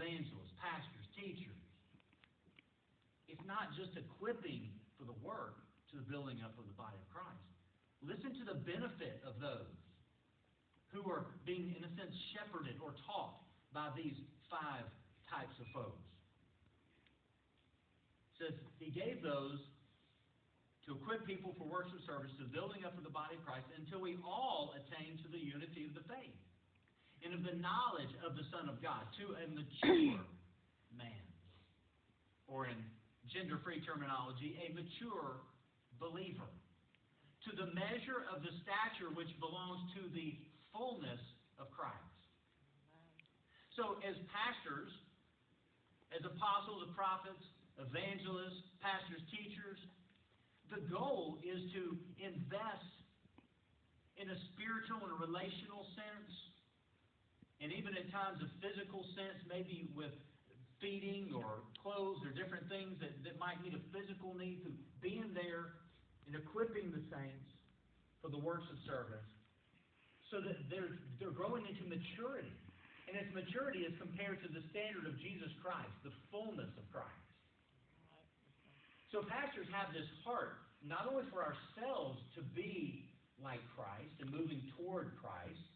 evangelists, pastors, teachers. It's not just equipping for the work to the building up of the body of Christ. Listen to the benefit of those who are being, in a sense, shepherded or taught by these 5 types of folks. It says, He gave those to equip people for works of service, to the building up of the body of Christ, until we all attain to the unity of the faith and of the knowledge of the Son of God, to a mature man. Or in gender-free terminology, a mature believer. To the measure of the stature which belongs to the fullness of Christ. So as pastors, as apostles, prophets, evangelists, pastors, teachers, the goal is to invest in a spiritual and a relational sense, and even in times of physical sense, maybe with feeding or clothes or different things that might meet a physical need, to being there and equipping the saints for the works of service, so that they're growing into maturity. And its maturity is compared to the standard of Jesus Christ, the fullness of Christ. So pastors have this heart, not only for ourselves to be like Christ and moving toward Christ,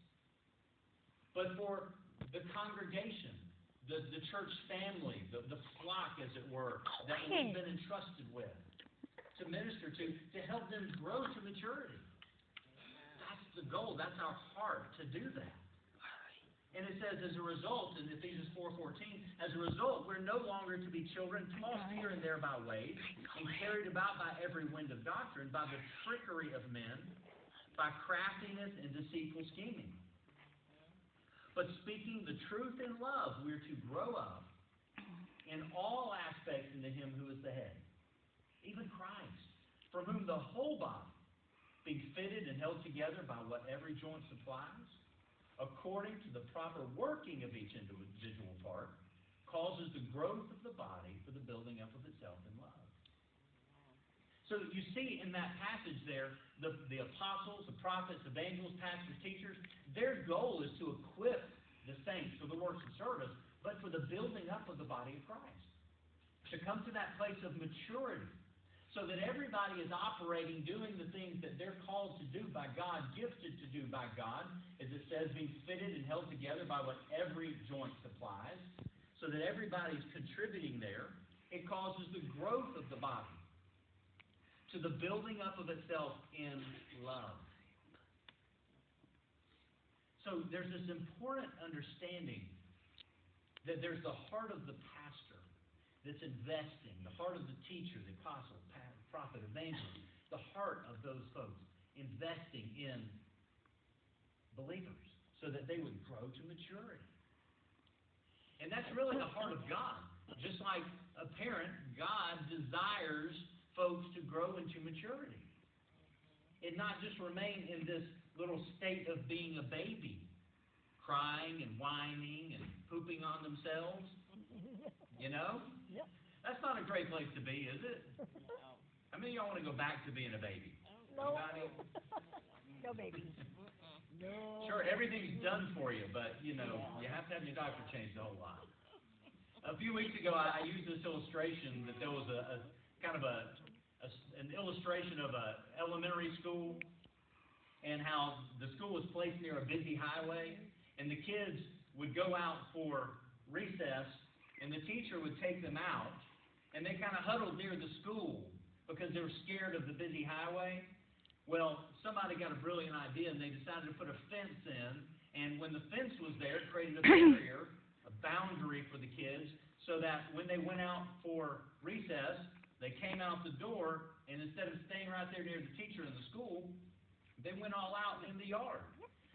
but for the congregation, the church family, the flock, as it were, that we've been entrusted with, to minister to help them grow to maturity. That's the goal. That's our heart, to do that. And it says, as a result, in Ephesians 4:14, as a result, we're no longer to be children, tossed here and there by waves, and carried about by every wind of doctrine, by the trickery of men, by craftiness and deceitful scheming. But speaking the truth in love, we're to grow up in all aspects into Him who is the head, even Christ, from whom the whole body, being fitted and held together by what every joint supplies, according to the proper working of each individual part, causes the growth of the body for the building up of itself in love. So you see in that passage there, the apostles, the prophets, evangelists, pastors, teachers, their goal is to equip the saints for the works of service, but for the building up of the body of Christ. To come to that place of maturity, so that everybody is operating, doing the things that they're called to do by God, gifted to do by God, as it says, being fitted and held together by what every joint supplies, so that everybody's contributing there. It causes the growth of the body to the building up of itself in love. So there's this important understanding that there's the heart of the pastor that's investing, the heart of the teacher, the apostle, prophet, evangelist, the heart of those folks investing in believers so that they would grow to maturity. And that's really the heart of God. Just like a parent, God desires folks to grow into maturity. And not just remain in this little state of being a baby, crying and whining and pooping on themselves. You know? Yep. That's not a great place to be, is it? How many of y'all want to go back to being a baby? No. Anybody? No babies. No. Sure, everything's done for you, but, you know, you have to have your diaper changed a whole lot. A few weeks ago, I used this illustration that there was an illustration of an elementary school and how the school was placed near a busy highway, and the kids would go out for recess, and the teacher would take them out, and they kind of huddled near the school because they were scared of the busy highway. Well, somebody got a brilliant idea, and they decided to put a fence in, and when the fence was there, it created a barrier, a boundary for the kids, so that when they went out for recess, they came out the door, and instead of staying right there near the teacher in the school, they went all out in the yard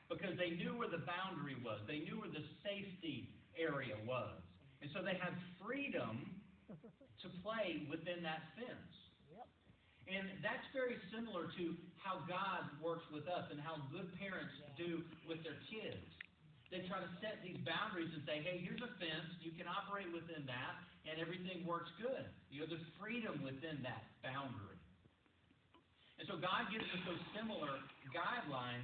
because they knew where the boundary was. They knew where the safety area was. And so they had freedom to play within that fence. Yep. And that's very similar to how God works with us and how good parents do with their kids. They try to set these boundaries and say, hey, here's a fence, you can operate within that, and everything works good. You know, there's freedom within that boundary. And so God gives us those similar guidelines